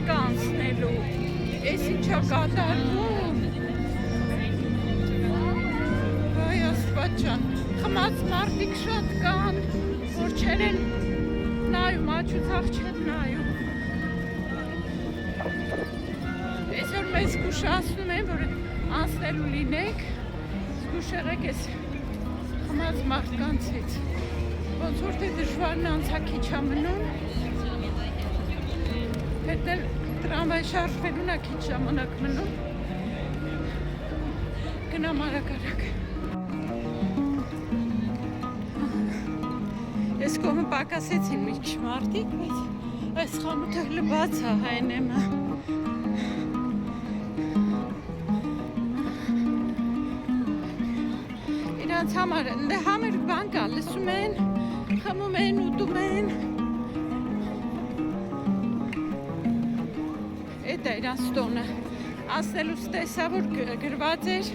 կանցնելու։ Էս ինչա կատարվում։ Վայ Աստված ջան, խմած մարդիկ շատ կան, որ չեր են նայում, աչուցախ չեն նայում։ Այսօր մեզ զգուշացնում են, որ անցնելու լինենք, զգուշ եղեք ես խմած մարդկանցից։ Ոնց որ թե դժվարն անցակիչ ա մնում, հետն էլ տրամվայ շարժվելուն ա քիչ ժամանակ մնում, գնամ արագ-արագ։ Ես կողմը պակասեցին մի քիչ մարդիկ, բայց այս խանութը լբաց ա հայնեմը։ Իրանց համար համեր բան կա, լսում են, խմում են, ուտում են։ Էդ է իրանց տոնը։ Ասնելուց տեսա, որ գրված էր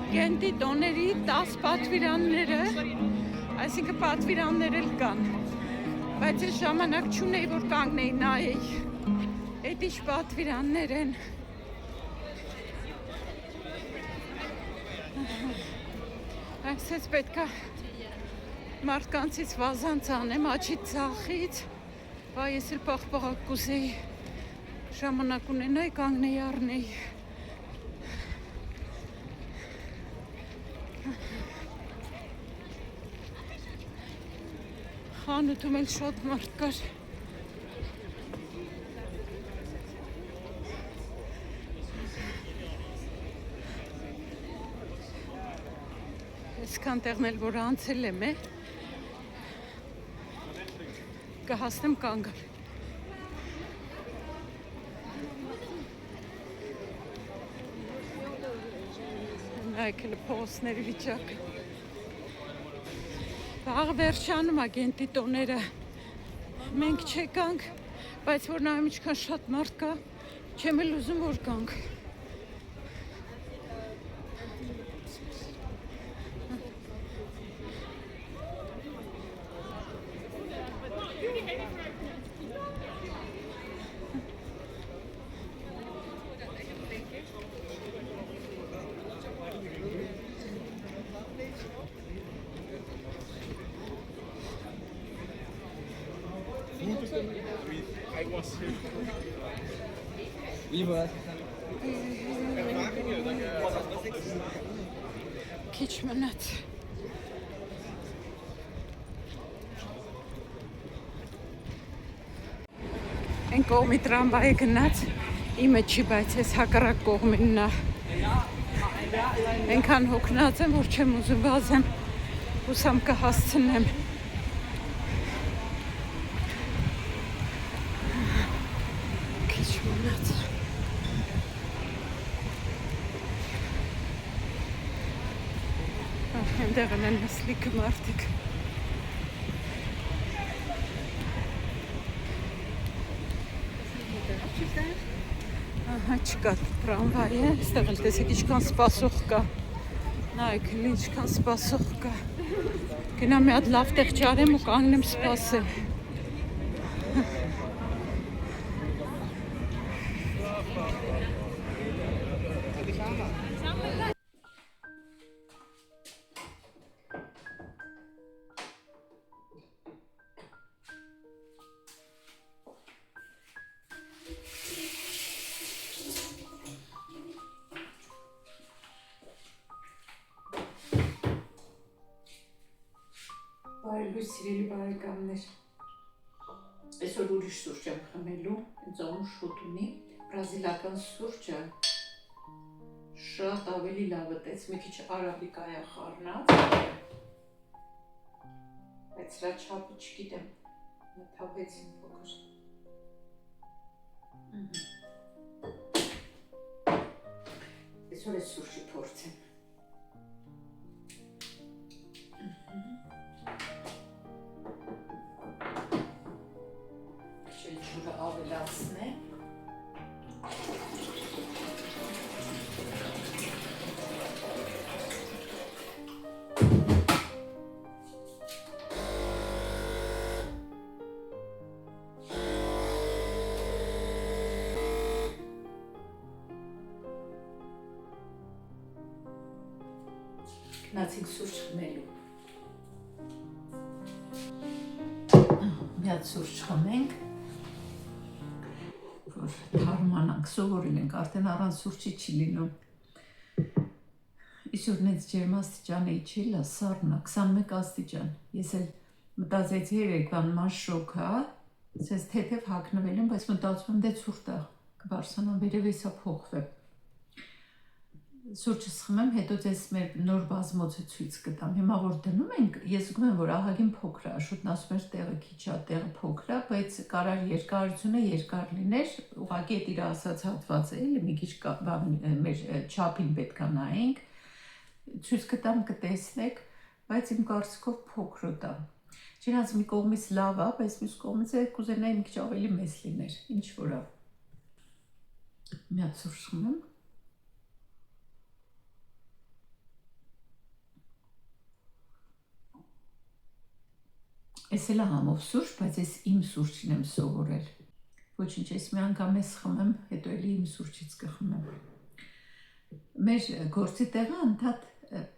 Գենտի տոների 10 պատվիրանները, այսինքն պատվիրաններ էլ կան, բայց ես ժամանակ չունեի, որ կանգնեի նայեի, էդ ինչ պատվիրաններ են։ Այսպես պետք է մարդկանցից վազանց անեմ, աչից ձախից, բա ես էլ պաղպաղակ կուզեի, ժամանակ ունենայի, կանգնեի առնեի։ Խանութում էլ շատ մարդ կար։ Այսքան տեղն էլ որ անցել եմ է, կհասնեմ կանգալ։ Նայք էլ փողոցների վիճակը։ Վաղ վերջանում ա Գենտի տոները, մենք չեկանք, բայց որ նայում ինչքան շատ մարդ կա, չեմ էլ ուզում որ կանք։ Քիչ մնաց։ Այն կողմի տրամվայը գնաց, իմը չի, բայց ես հակառակ կողմինն ա։ Այնքան հոգնած եմ, որ չեմ ուզում վազեմ, հուսամ կհասցնեմ։ Քիչ մնաց։ Այնտեղ են նսլիկը մարդիկ։ Ահա չկա տրամվայ է, այստեղ էլ տեսեք ինչքան սպասող կա։ Նայեք ինչքան սպասող կա։ Գնամ մի հատ լավ տեղ ճարեմ ու կանգնեմ սպասեմ։ Բարելույթ սիրելի բարեկամներ, այսօր ուրիշ սուրճ եմ խմելու, ինձ ոնց շուտ ունի, բրազիլական սուրճը շատ ավելի լավ ըտեց, մի քիչ արաբիկա է խառնած, բայց սրա չափը չգիտեմ, մտավեցին փոքր։ Այսօր այս սուրճի փորձեմ։ Ջուրը ավելացնեմ։ Գնացինք սուրճ խմելու։ Մի հատ սուրճ խմենք, որ թարմանանք, սովորել ենք, արդեն առանց սուրճի չի լինում։ Իսուրնից ջերմաստիճանը իջելա, սառնա, 21 աստիճան։ Ես էլ մտածեցի երեկվան ման շոկ է, սենց թեթև հագնվել եմ, բայց մտածում եմ դե ցուրտ է, կբարձրանամ վերև էսա փոխվեմ։ Սուրճը խմեմ, հետո ձեզ մեր նոր բազմոցը ցույց կտամ։ Հիմա որ դնում ենք, ես զգում եմ, որ ահագին փոքր է, շուտն ասում էր տեղը քիչ է, տեղը փոքր է, բայց կարար երկարությունը երկար լիներ, ուղղակի այդ իր ասած հատվածը էլի մի քիչ մեր չափին պետք է նայենք։ Ցույց կտամ կտեսնեք, բայց իմ կարծիքով փոքր է։ Չնայած մի կողմից լավ է, բայց մյուս կողմից է կուզենայի մի քիչ ավելի մեծ լիներ, ինչ որ է։ Մի հատ սուրճ խմեմ։ Էս էլ է համով սուրճ, բայց ես իմ սուրճին եմ սովորել։ Ոչինչ, ես մի անգամ ես խմեմ, հետո էլի իմ սուրճից կխմեմ։ Մեր գործի տեղը ընդհանուր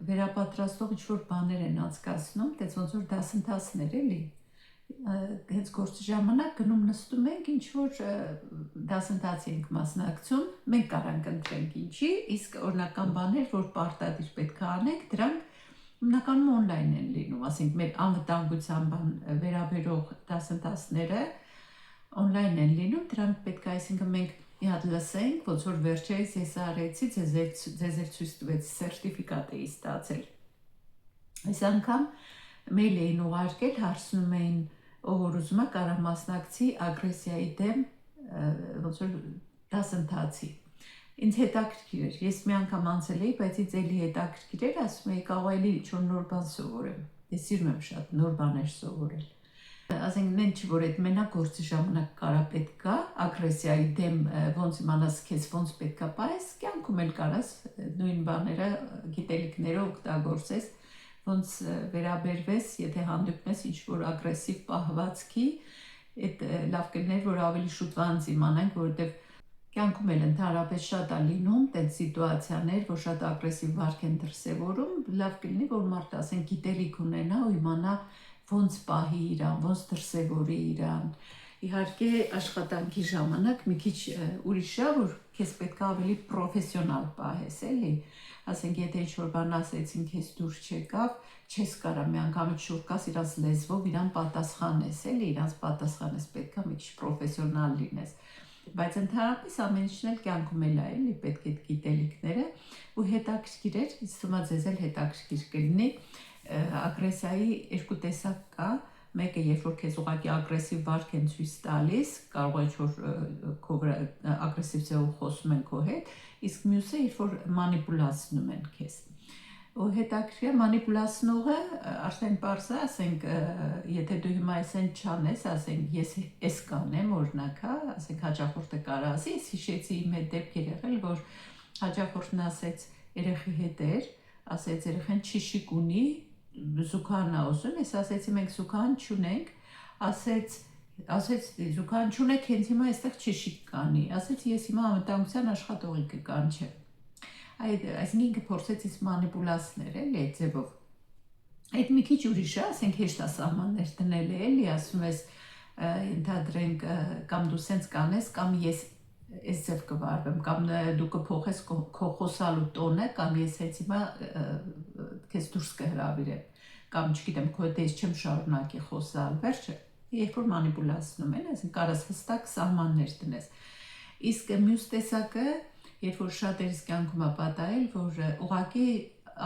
վերապատրաստող ինչ-որ բաներ են անցկացնում, դες ոնց որ դասընթացներ էլի։ Հենց գործի ժամանակ գնում նստում ենք, ինչ-որ դասընթացի ենք մասնակցում, մենք կարանք ընտրենք ինչի, իսկ օրինական բաներ, որ պարտադիր պետք է անենք, դրանք հիմնականում օնլայն են լինում, ասենք մեր անվտանգության վերաբերող դասընթացները օնլայն են լինում, դրանք պետք է, այսինքն մենք մի հատ լսենք, ոնց որ վերջերս ես արեցի, ձեզ ցույց տվեցի, սերտիֆիկատ էի ստացել։ Այս անգամ մեյլ էին ուղարկել, հարցնում էին, ով որ ուզում է կարող մասնակցի ագրեսիայի դեմ ոնց որ դասընթացի։ Ինձ հետաքրքիր էր, ես մի անգամ անցել էի, բայց ինձ էլի հետաքրքիր էր, ասում էի կարող էլի ինչ-որ նոր բան սովորեմ։ Ես սիրում եմ շատ նոր բաներ սովորել։ Ասենք նեն չի, որ այդ մենակ գործի ժամանակ կարա պետք կա, ագրեսիայի դեմ ոնց իմանաս քեզ ոնց պետք է պայես, կյանքում էլ կարաս նույն բաները գիտելիքները օգտագործես, ոնց վերաբերվես, եթե հանդիպես ինչ-որ ագրեսիվ պահվածքի, այդ լավ կլիներ, որ ավելի շուտ վանց իմանանք, որովհետև կյանքում էլ ընդհանրապես շատ է լինում տենց սիտուացիաներ, որ շատ ագրեսիվ վարք են դրսևորում, լավ կլինի, որ մարդը ասենք գիտելիք ունենա ու իմանա ոնց պահի իրան, ոնց դրսևորի իրան։ Իհարկե աշխատանքի ժամանակ մի քիչ ուրիշ է, որ քեզ պետք է ավելի պրոֆեսիոնալ պահես, էլի։ Ասենք եթե ինչ-որ բան ասեցին, քեզ դուր չեկավ, չես կարա մի անգամ շուտ կաս իրանց լեզվով իրան պատասխանես, էլի, իրանց պատասխանես, պետք է մի քիչ պրոֆեսիոնալ լինես։ Բայց ընդհանրապես ամեն ինչն էլ կյանքում էլ է, էլի, պետք է գիտելիքները ու հետաքրքիր էր, ինձ թվում է ձեզ էլ հետաքրքիր կլինի։ Ագրեսիայի երկու տեսակ կա, մեկը երբ որ քեզ ուղղակի ագրեսիվ վարք են ցույց տալիս, կարող է ինչ-որ ագրեսիվ ձևով խոսում են քո հետ, իսկ մյուսը երբ որ մանիպուլացնում են քեզ։ Ու հետաքրքիր մանիպուլացնողը արդեն պարզ է, ասենք, եթե դու հիմա այսեն չանես, ասենք, ես էս կանեմ, օրինակ, ասենք հաճախորդը կարա ասի, ես հիշեցի իմ հետ դեպքեր եղել, որ հաճախորդն ասեց երեխի հետ էր, ասեց երեխան շիշիկ ունի, զուգահան ա ուզում, ես ասեցի մենք զուգահան չունենք, ասեց զուգահան չունեք, հենց հիմա այստեղ շիշիկ կանի, ասեց ես հիմա անվտանգության աշխատողի կկանչեմ։ Այսինքն ինքը փորձեց ինձ մանիպուլացնել, էլի այդ ձևով։ Այդ մի քիչ ուրիշ է, ասենք հեշտ է սահմաններ դնել էլի, ասում ես ենթադրենք կամ դու սենց կանես, կամ ես այս ձև կվարվեմ, կամ դու կփոխես քո խոսալու տոնը, կամ ես հենց հիմա քեզ դուրս կհրավիրեմ, կամ չգիտեմ, քո հետ ես չեմ շարունակի խոսալ, վերջը, երբ որ մանիպուլացնում են, այսինքն կարաս հստակ սահմաններ դնես։ Իսկ մյուս տեսակը, երբ որ շատերս կյանքում է պատահել, որ ուղղակի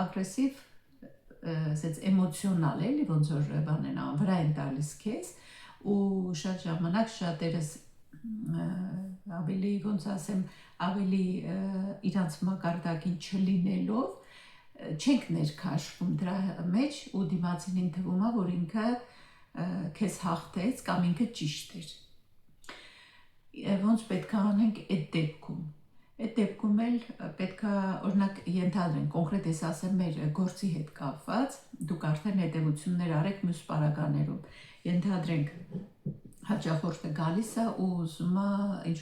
ագրեսիվ, ասենց էմոցիոնալ էլի, ոնց որ բան են անում, վրա են տալիս քեզ, ու շատ ժամանակ շատերս ավելի, ոնց ասեմ, ավելի իրանց մակարդակին չլինելով, չենք ներքաշվում դրա մեջ ու դիմացինին թվում է, որ ինքը քեզ հաղթեց կամ ինքը ճիշտ էր։ Ոնց պետք է անենք այդ դեպքում։ Այդ դեպքում էլ պետք է օրինակ ենթադրենք, կոնկրետ ես ասեմ մեր գործի հետ կապված, դուք արդեն հետևություններ արեք մյուս պարագաներում։ Ենթադրենք հաճախորդը գալիս է ու ուզում է ինչ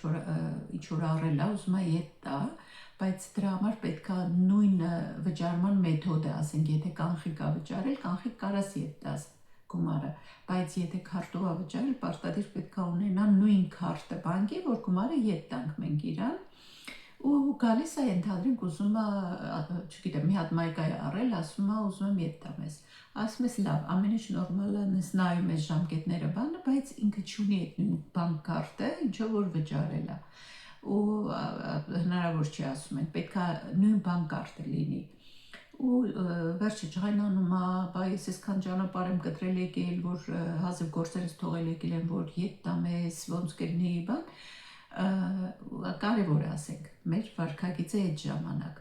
որ առել է, ուզում է ետ տա, բայց դրա համար պետք է նույն վճարման մեթոդը, ասենք, եթե կանխիկ է վճարել, կանխիկ կարաս ետ տաս գումարը, բայց եթե քարտով է վճարել, պարտադիր պետք է ունենա նույն քարտը բանկի, որ գումարը ետ տանք մենք իրան, ու գալիս է ենթադրենք ուզում է, չգիտեմ, մի հատ մայկա է առել, ասում է ուզում եմ ետ տամ ես, ասում ես լավ, ամեն ինչ նորմալ է, նայում ես ժամկետները բանը, բայց ինքը չունի այդ նույն բանկ քարտը, ինչով որ վճարել է, ու հնարավոր չի ասում են, պետք է նույն բանկ քարտը լինի, ու վերջը ջղայնանում է, բայ ես այսքան ճանապարհ եմ կտրել եկել, որ հազիվ գործերս թողել եկել եմ, որ ետ տամ ես, ոնց կլինի բան, կարևոր է ասենք, մեր վարքագիծը այդ ժամանակ,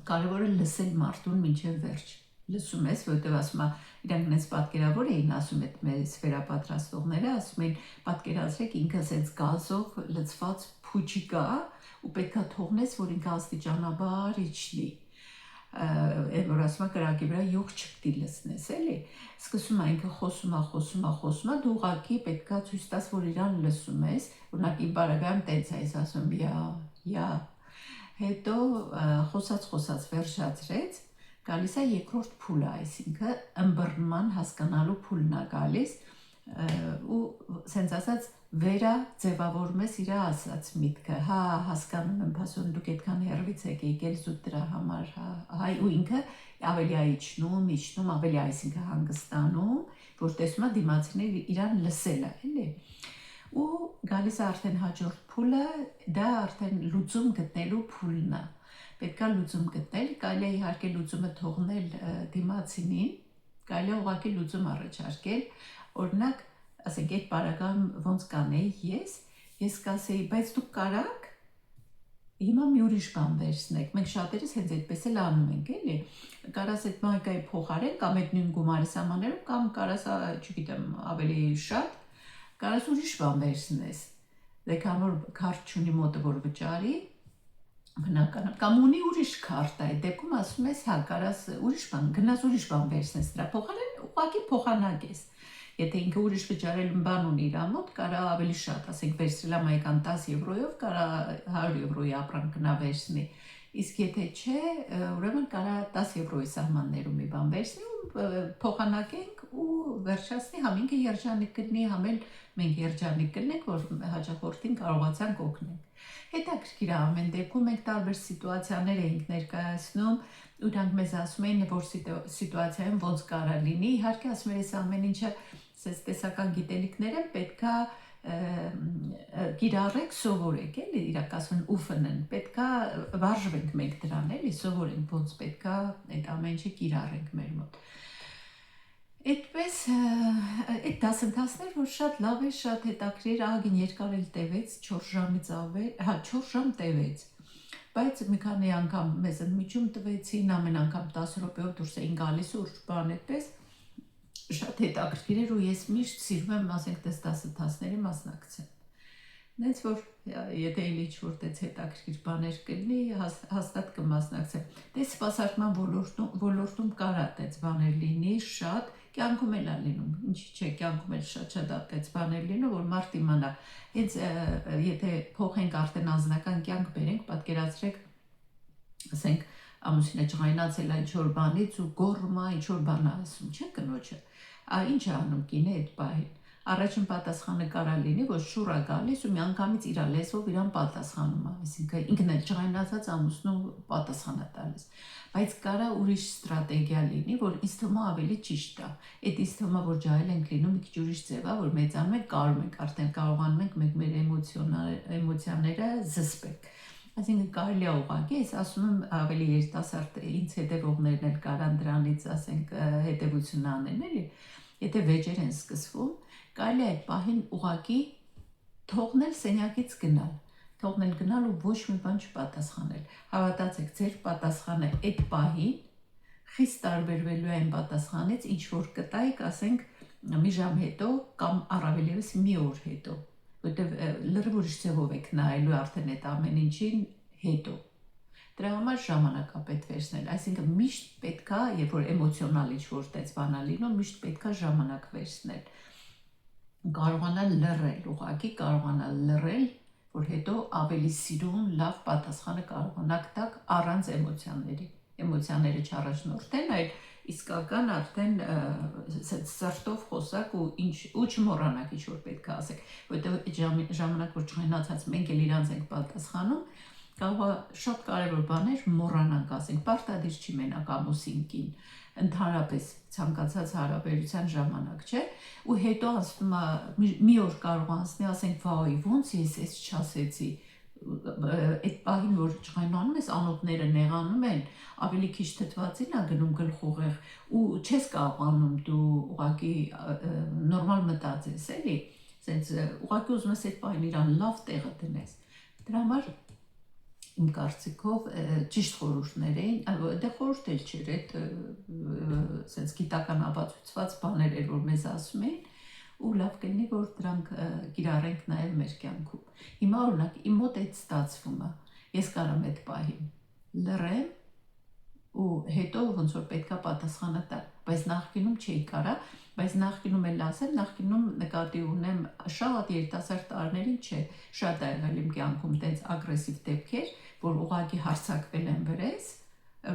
կարևոր է լսել մարդուն մինչև վերջ, լսում ես, որտեղ ասում է, իրանք նենց պատկերավոր էին ասում այդ մեզ վերապատրաստողները, ասում էին պատկերացրեք ինքս այս գազով լցված փուչի կա ու պետքա թողնես, որ ինքը աստիճանաբար իջնի, այն որ ասում է կրակի վրա յուղ չպետք է լցնես, էլի, սկսում է ինքը խոսում է, դու ուղղակի պետքա ցույց տաս, որ իրան լսում ես, օրինակ իմ բարագայում տենց է, ես ասում յա, հետո խոսած վերջացրեց, գալիս է երկրորդ փուլը, այսինքն ըմբռնման հասկանալու փուլն է գալիս ու սենց ասած վերաձևավորում ես իր ասած միտքը, հա հասկանում եմ, փասոն դուք այդքան հեռվից եք եկել զուտ դրա համար, հա ու ինքը ավելի է իջնում, ավելի է այսինքն հանգստանում, որ տեսնում է դիմացին իրան լսել է, էլի ու գալիս է արդեն հաջորդ փուլը, դա արդեն լուծում գտնելու փուլն է պետք է լուծում գտնել, կարելի է իհարկե լուծումը թողնել դիմացինին, կարելի է ուղղակի լուծում առաջարկել, օրինակ, ասենք այդ պարագայում ոնց կանեի ես կասեի, բայց դուք կարաք, հիմա մի ուրիշ բան վերցնեք, մենք շատերս հենց այդպես էլ անում ենք, էլի, կարաս այդ մայկայի փոխարեն կամ այդ նույն գումարի սահմաններում կամ կարաս, չգիտեմ, ավելի շատ, կարաս ուրիշ բան վերցնես, դեքան որ քարտ չունի մոտը որ վճարի բնականաբար, կամ ունի ուրիշ քարտ այդ դեպքում ասում ես, հա, կարաս ուրիշ բան, գնաս ուրիշ բան վերցնես դրա փոխարեն, ուղղակի փոխանակես։ Եթե ինքը ուրիշ վճարել բան ունի իր մոտ, կարա ավելի շատ, ասենք վերցրել եմ այկան 10 եվրոյով, կարա 100 եվրոյի ապրանք գնա վերցնի։ Իսկ եթե չէ, ուրեմն կարա 10 եվրոյի սահմաններում մի բան վերցնի ու փոխանակենք ու վերջացնի, համ ինքը երջանիկ կլինի, համ էլ մենք երջանիկ կլինենք, որ հաճախորդին կարողացանք օգնել։ Հետաքրքիր է ամեն դեպքում մենք տարբեր սիտուացիաներ էինք ներկայացնում ու դրանք մեզ ասում էին որ սիտուացիայում ոնց կարա լինի, իհարկե ասում են այս ամեն ինչը տեսական գիտելիքները պետքա կիրառեք, սովորեք, էլի իրակացուն ուֆնեն, պետքա վարժվենք մենք դրան, էլի սովորենք ոնց պետքա այդ ամեն ինչը կիրառենք մեր մոտ։ Այդպես այդ դասընթացներ, որ շատ լավ է, շատ հետաքրքիր, ահագին երկար էլ տևեց, 4 ժամից ավել, 4 ժամ տևեց, բայց մի քանի անգամ մեզ ընդմիջում տվեցին, ամեն անգամ 10 րոպեով դուրս էին գալիս ու բան այդպես, շատ հետաքրքիր էր ու ես միշտ սիրում եմ, ասենք, դասընթացների մասնակցել։ Նենց որ եթե էլ ինչ-որ տենց հետաքրքիր բաներ կլինի, հաստատ կմասնակցեմ։ Դե սպասարկման ոլորտում կարա տենց բաներ լինի, շատ, կյանքում էլ է լինում, ինչի՞ չէ, կյանքում էլ շատ տենց բաներ լինում, որ մարդ իմանա։ Հենց եթե փոխենք արդեն անձնական կյանք բերենք, պատկերացրեք, ասենք, ամուսինը ջղայնացել է ինչ-որ բանից ու գոռում է, ինչ-որ բան է ասում, չէ՞ կնոջը։ Ինչ է անում կինը այդ պահին։ Առաջին պատասխանը կարա լինի, որ շուռ է գալիս ու միանգամից իր լեզվով իրան պատասխանում է, այսինքն ինքն էլ ջղայնացած ամուսնու պատասխան է տալիս։ Բայց կարա ուրիշ ստրատեգիա լինի, որ ինձ թվում է ավելի ճիշտ է։ Այդ ինձ թվում է, որ ջահել ենք լինում մի քիչ ուրիշ ձև է, որ մեծանում ենք, կարում ենք, արդեն կարողանում ենք մեր էմոցիաները զսպել։ Այսինքն կարելի է ուղղակի, ես ասում եմ ավելի երիտասարդ ինձ հետևողներն էլ կարան դրանից, ասենք, հետևություն անեն, էլի, եթե վեճեր են սկսվում, կարելի է այդ պահին ուղղակի թողնել սենյակից գնալ ու ոչ մի բան չպատասխանել։ Հավատացեք, ձեր պատասխանը այդ պահին խիստ տարբերվելու է այն պատասխանից, ինչ որ կտայիք, ասենք, մի ժամ հետո կամ առավել ևս մի օր հետո, որտեղ լրիվ ուրիշ ձևով եք նայելու արդեն այդ ամեն ինչին հետո։ Դրա համար ժամանակ է պետք վերցնել, այսինքն միշտ պետք է, երբ որ էմոցիոնալ ինչ-որ տես բան է լինում, միշտ պետք է ժամանակ վերցնել։ Կարողանալ լռել, ուղղակի կարողանալ լռել, որ հետո ավելի սիրուն, լավ պատասխանը կարողանաք տաք առանց էմոցիաները չառաջնորդեն, այլ իսկական արդեն սրտով խոսակ ու չմոռանաք ինչ որ պետք է ասեք, որովհետև ժամանակ որ չխնացած մենք էլ իրանց ենք պատասխանում, կարող է շատ կարևոր բաներ մոռանանք ասենք, պարտադիր չի մենակ ամուսին կին, ընդհանրապես ցանկացած հարաբերության ժամանակ, չէ՞, ու հետո ասում է մի օր կարող անցնի, ասենք, վայ, ոնց ես էս չասեցի, այդ պահին որ չխայնանում ես, անոթները նեղանում են, ավելի քիչ թթվածին է գնում գլխուղեղ ու չես կարողանում դու ուղղակի նորմալ մտածես, էլի, ասենց ուղղակի ուզում ես այդ պահին իրան լավ տեղը դնես, դրա համար իմ կարծիքով ճիշտ խորհուրդներ էին, դե խորհուրդ էլ չէր, այդ սենց գիտական ապացուցված բաներ էր, որ մեզ ասում էին, ու լավ կլինի, որ դրանք կիրառենք նաև մեր կյանքում։ Հիմա օրինակ իմ մոտ այդ ստացվում է, ես կարամ այդ պահին լռեմ ու հետո ոնց որ պետքա պատասխանը տալ, բայց նախկինում չէի կարա, բայց նախկինում էլ ասեմ, նախկինում նկատի ունեմ շատ երիտասարդ տարիներին չէ, շատ ա եղել իմ կյանքում տենց ագրեսիվ դեպքեր, որ ուղղակի հարձակվել եմ վրես,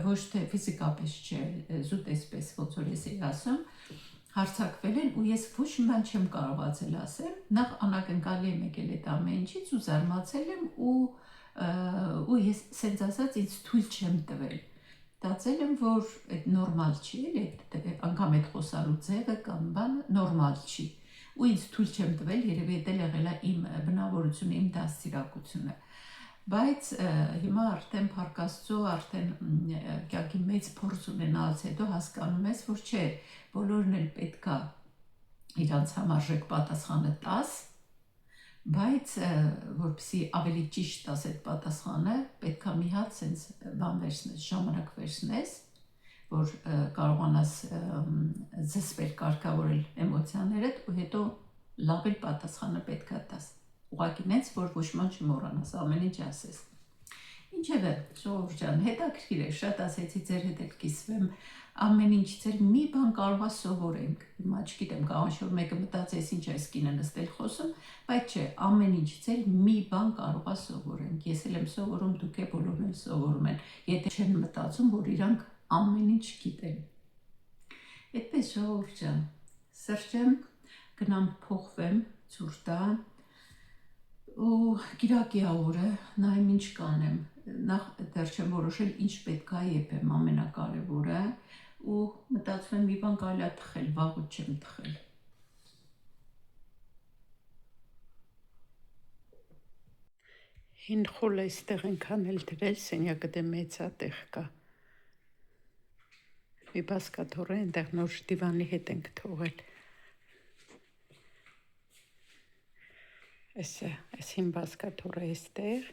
ոչ թե ֆիզիկապես չէ, զուտ էսպես ոնց որ ես էի ասում, հարձակվել են ու ես ոչ մի բան չեմ կարողացել ասել, նախ անակնկալի եմ եկել այդ ամեն ինչից ու զարմացել եմ ու ես սենց ասած ինձ թույլ չեմ տվել, ստացել եմ, որ այդ նորմալ չի, անգամ այդ խոսալու ձևը կամ բանը նորմալ չի ու ինձ թույլ չեմ տվել, երևի դա եղել է իմ բնավորությունը, իմ դաստիարակությունը, բայց հիմա արդեն Փառք Աստծո, արդեն կյանքի մեծ փորձ ունենալուց հետո հասկանում ես, որ չէ, բոլորն էլ պետքա իրանց համարժեք պատասխանը տաս, բայց որպեսզի ավելի ճիշտ տաս այդ պատասխանը, պետքա մի հատ սենց բան վերցնես, ժամանակ վերցնես, որ կարողանաս զսպել, կարգավորել էմոցիաներդ ու հետո լավ էլ պատասխանը պետքա տաս, ուղղակի նենց, որ ոչ ման չմոռանաս, ամեն ինչ ասես։ Ինչևէ, ժողովուրդ ջան, հետաքրքիր է, շատ ասեցի ձեր հետ էլ կիսվեմ, ամեն ինչից էլ մի բան կարող է սովորենք, հիմա չգիտեմ, կարող ինչ որ մեկը մտածես ինչ այս կինը նստել խոսում, բայց չէ, ամեն ինչից էլ մի բան կարող է սովորենք, ես էլ եմ սովորում, դուք է բոլորն էլ սովորում են, եթե չեն մտածում, որ իրանք ամեն ինչ գիտեն։ Այդպես ժողովուրդ ջան, սրճեմ, գնամ փոխվեմ, ցուրտ տա ու կիրակի օրը նայեմ ինչ կանեմ, նախ դեռ չեմ որոշել ինչ պետք է եփեմ, ամենակարևորը ու մտածում եմ մի բան կարելի է թխել, վաղուց չեմ թխել։ Հին խոլ այստեղ ենքան էլ դրել, սենյակը դե մեծա տեղ կա։ Մի բասկաթոռը այնտեղ նոր դիվանի հետ ենք թողել։ Այս հին բասկաթոռը այստեղ,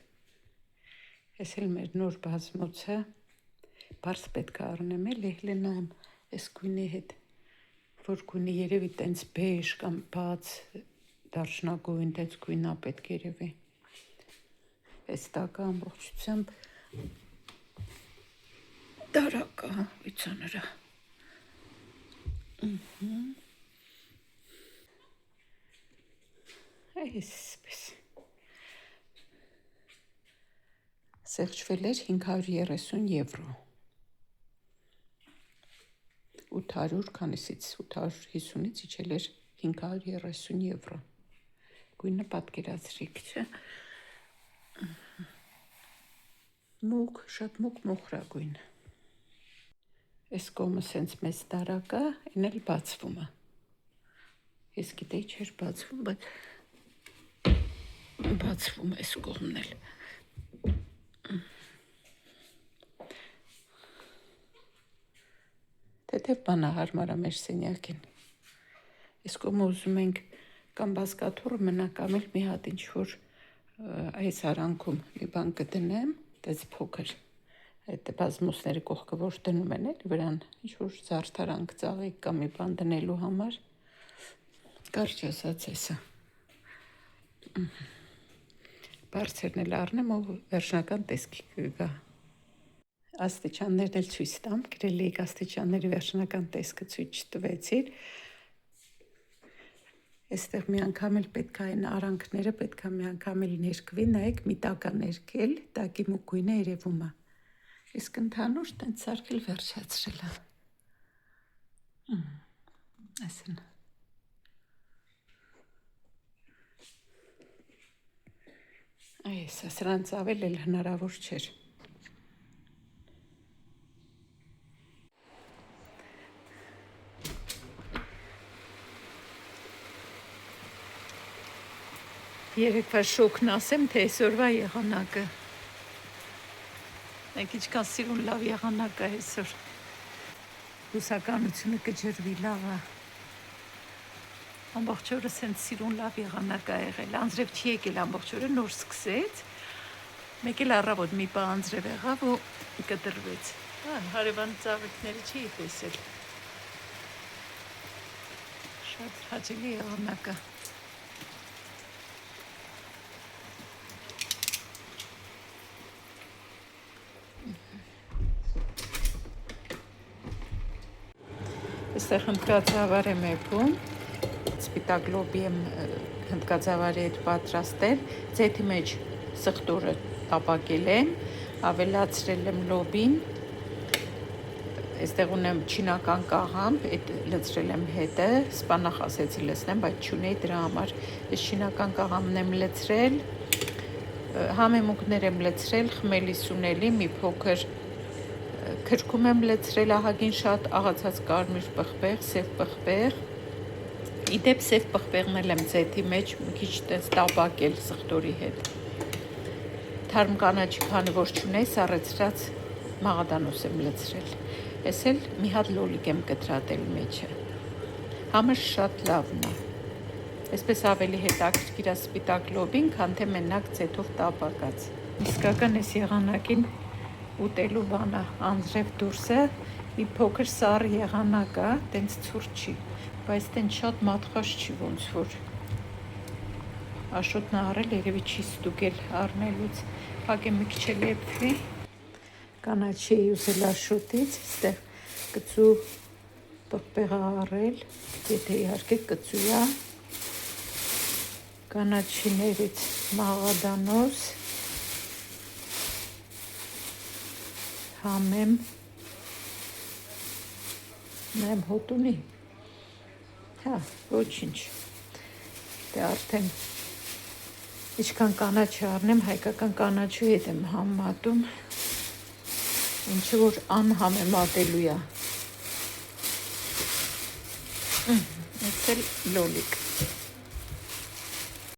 այս էլ մեր նոր բազմոցը, բարս պետք է առնեմ էլ Հելենայում, այս գույնի հետ, որ գույնի երևի տենց բեժ կամ բաց դարչնագույն, տենց գույնա պետք երևի, այս տակը ամբողջությամբ դարակա, վիցանրա, այսպես, սեղճվել էր 530 եվրո, 800 քանիսից 850-ից իջել էր 530 եվրո, գույնը պատկերացրիք, չէ, մուկ, շատ մուկ մոխրագույն, այս կողմը սենց մեծ դարակա, են էլ բացվում է, ես գիտեի չէր բացվում, բայց բացվում այս կողմն էլ, թեթև բանա հարմարա մեր սենյակին, այս կողմը ուզում ենք կամ բասկաթոռը մնա կամ էլ մի հատ ինչ-որ այս արանքում մի բան կդնեմ, տես փոքր, այդ բազմոցների կողքը որ դնում են էլ վրան, ինչ-որ զարդարանք ծաղիկ կամ մի բան դնելու համար, կարճ ասած էսա, բարձերն էլ առնեմ ու վերջնական տեսքի կգա, աստիճաններն էլ ցույց տամ, գրելիք աստիճանների վերջնական տեսքը ցույց չտվեցիր, Այստեղ մի անգամ էլ պետք է այն արանքները պետք է մի անգամ էլ ներկվի, նայեք, մի տակ է ներկել, տակի մուկույնը երևում է։ Իսկ ընդհանուր տենց սարքել վերջացրել է։ Այսին։ Այս սրանց ավել էլ հնարավոր չէր։ Երեկվա շոքն ասեմ, թե այսօրվա եղանակը։ Մենք ինչքան սիրուն լավ եղանակ է այսօր։ Բուսականությունը կջրվի լավ է։ Ամբողջ օրը սենց սիրուն լավ եղանակ է եղել։ Անձրև չի եկել ամբողջ օրը, նոր սկսեց։ Մեկ էլ առավոտ մի պահ անձրև եղավ ու կտրվեց։ Հարևան ծաղիկները չի տեսել։ Շատ հաճելի եղանակ է։ Այստեղ հնդկածավար եմ եփում, սպիտակ լոբի եմ հնդկածավարի հետ պատրաստել, ձեթի մեջ սխտորը տապակել եմ, ավելացրել եմ լոբին, այստեղ ունեմ չինական կաղամբ, այդ լցրել եմ հետը, սպանախ ասեցի լցնեմ, բայց չունեի դրա համար, այս չինական կաղամն եմ լցրել, համեմունքներ եմ լցրել, խմելի սունելի, մի փոքր քրքում եմ լցրել ահագին շատ աղացած կարմիր պղպեղ, սև պղպեղ, իդեպ սև պղպեղն էլ եմ ձեթի մեջ մի քիչ տես տապակել սխտորի հետ, թարմ կանաչի քանի որ չունեի, սառեցրած մաղադանոս եմ լցրել, ես էլ մի հատ լոլիկ եմ կտրատել մեջը, համը շատ լավն է, այսպես ավելի հետաքրքիր է սպիտակ լոբին, քան թե մենակ ձեթով տապակած, իսկական այս եղանակին ուտելու բանը անձրև դուրսը մի փոքր սառ եղանակ է, տենց ցուրտ չի, բայց տենց շատ մատխաշ չի ոնց որ աշոտն առել երևի չի ստուգել առնելուց, փակեմ մի քիչ էլ եփվի, կանաչի ուզել աշոտից, այստեղ կծու պղպեղ առել, եթե իհարկե կծու է, կանաչիներից մաղադանոս, համեմ, նայեմ հոտ ունի, հա, ոչինչ, դե արդեն իչքան կանաչի առնեմ, հայկական կանաչու հետ եմ համատում, ինչը որ անհամեմատելու է, ես էլ լոլիկ,